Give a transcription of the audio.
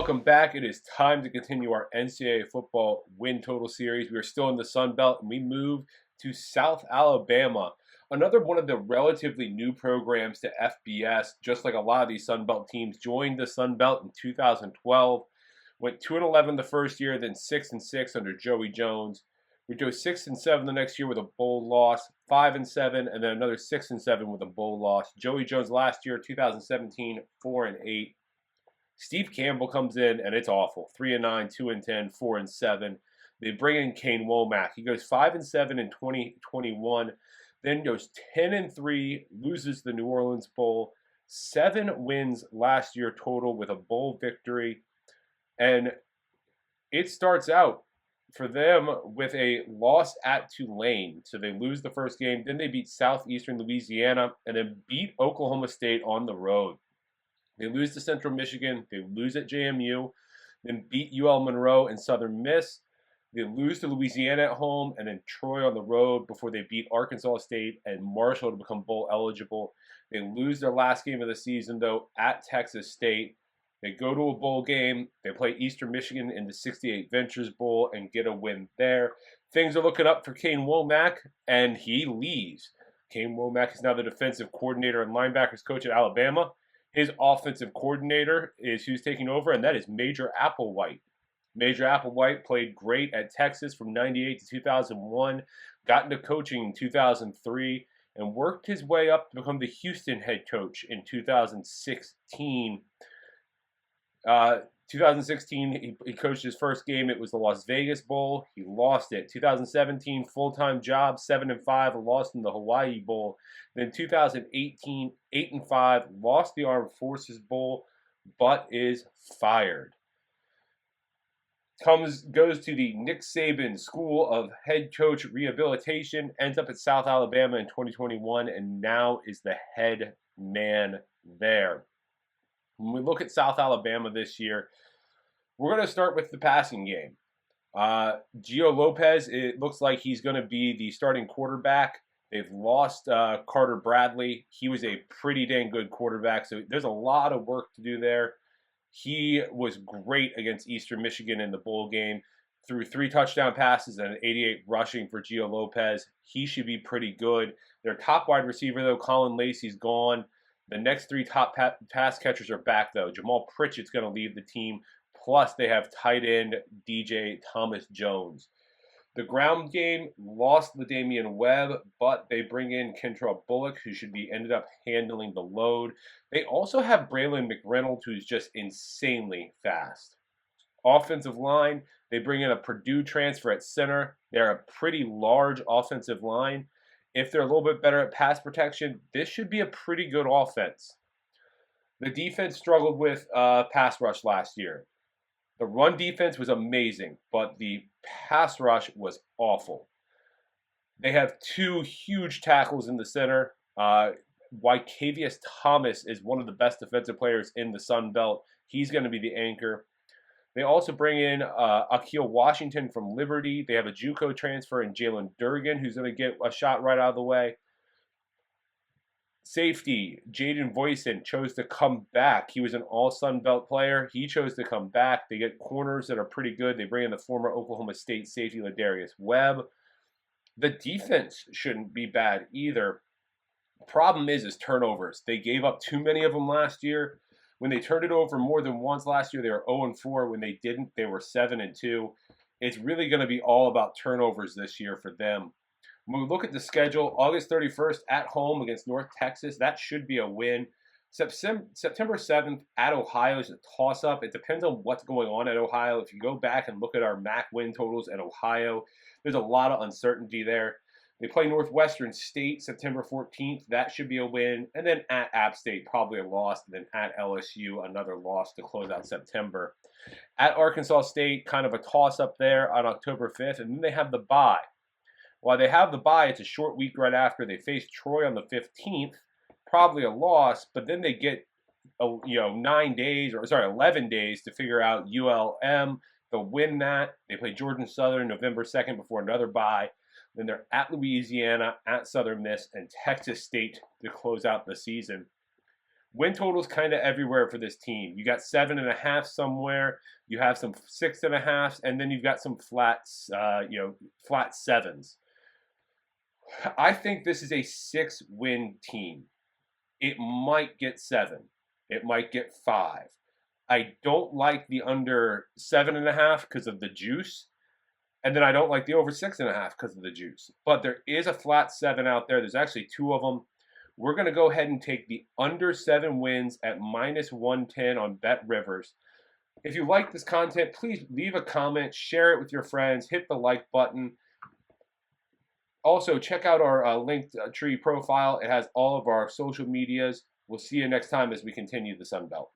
Welcome back. It is time to continue our NCAA football win total series. We are still in the Sun Belt, and we move to South Alabama, another one of the relatively new programs to FBS. Just like a lot of these Sun Belt teams, joined the Sun Belt in 2012, went 2-11 the first year, then 6-6 under Joey Jones. We go 6-7 the next year with a bowl loss, 5-7, and then another 6-7 with a bowl loss. Joey Jones last year, 2017, 4-8. Steve Campbell comes in, and it's awful. 3-9, 2-10, 4-7. They bring in Kane Womack. He goes 5-7 in 2021, then goes 10-3, loses the New Orleans Bowl. 7 wins last year total with a bowl victory. And it starts out for them with a loss at Tulane. So they lose the first game. Then they beat Southeastern Louisiana and then beat Oklahoma State on the road. They lose to Central Michigan. They lose at JMU. Then beat UL Monroe and Southern Miss. They lose to Louisiana at home and then Troy on the road before they beat Arkansas State and Marshall to become bowl eligible. They lose their last game of the season, though, at Texas State. They go to a bowl game. They play Eastern Michigan in the 68 Ventures Bowl and get a win there. Things are looking up for Kane Womack, and he leaves. Kane Womack is now the defensive coordinator and linebackers coach at Alabama. His offensive coordinator is who's taking over, and that is Major Applewhite. Major Applewhite played great at Texas from 98 to 2001, got into coaching in 2003, and worked his way up to become the Houston head coach in 2016. 2016, he coached his first game. It was the Las Vegas Bowl. He lost it. 2017, full-time job, 7-5, lost in the Hawaii Bowl. Then 2018, 8-5, lost the Armed Forces Bowl, but is fired. Goes to the Nick Saban School of Head Coach Rehabilitation, ends up at South Alabama in 2021, and now is the head man there. When we look at South Alabama this year, we're going to start with the passing game. Gio Lopez, it looks like he's going to be the starting quarterback. They've lost Carter Bradley. He was a pretty dang good quarterback, so there's a lot of work to do there. He was great against Eastern Michigan in the bowl game. Threw 3 touchdown passes and an 88 rushing for Gio Lopez. He should be pretty good. Their top wide receiver, though, Colin Lacey's gone. The next 3 top pass catchers are back, though. Jamal Pritchett's going to leave the team. Plus, they have tight end DJ Thomas Jones. The ground game lost LaDamian Webb, but they bring in Kentrell Bullock, who ended up handling the load. They also have Braylon McReynolds, who's just insanely fast. Offensive line, they bring in a Purdue transfer at center. They're a pretty large offensive line. If they're a little bit better at pass protection, this should be a pretty good offense. The defense struggled with pass rush last year. The run defense was amazing, but the pass rush was awful. They have 2 huge tackles in the center. Wycavius Thomas is one of the best defensive players in the Sun Belt. He's going to be the anchor. They also bring in Akil Washington from Liberty. They have a JUCO transfer in Jalen Durgan, who's going to get a shot right out of the way. Safety, Jaden Voisin chose to come back. He was an all-Sun Belt player. He chose to come back. They get corners that are pretty good. They bring in the former Oklahoma State safety, Ladarius Webb. The defense shouldn't be bad either. Problem is turnovers. They gave up too many of them last year. When they turned it over more than once last year, they were 0-4. When they didn't, they were 7-2. It's really going to be all about turnovers this year for them. When we look at the schedule, August 31st at home against North Texas, that should be a win. September 7th at Ohio is a toss-up. It depends on what's going on at Ohio. If you go back and look at our MAC win totals at Ohio, there's a lot of uncertainty there. They play Northwestern State September 14th. That should be a win. And then at App State, probably a loss. And then at LSU, another loss to close out September. At Arkansas State, kind of a toss-up there on October 5th. And then they have the bye. While they have the bye, it's a short week right after. They face Troy on the 15th. Probably a loss. But then they get 11 days to figure out ULM. They'll win that. They play Georgia Southern November 2nd before another bye. Then they're at Louisiana, at Southern Miss, and Texas State to close out the season. Win totals kind of everywhere for this team. You got 7.5 somewhere. You have some 6.5s, and then you've got some flats, flat sevens. I think this is a 6-win team. It might get 7. It might get 5. I don't like the under 7.5 because of the juice. And then I don't like the over 6.5 because of the juice. But there is a flat 7 out there. There's actually 2 of them. We're going to go ahead and take the under 7 wins at -110 on Bet Rivers. If you like this content, please leave a comment, share it with your friends, hit the like button. Also, check out our Linktree profile. It has all of our social medias. We'll see you next time as we continue the Sun Belt.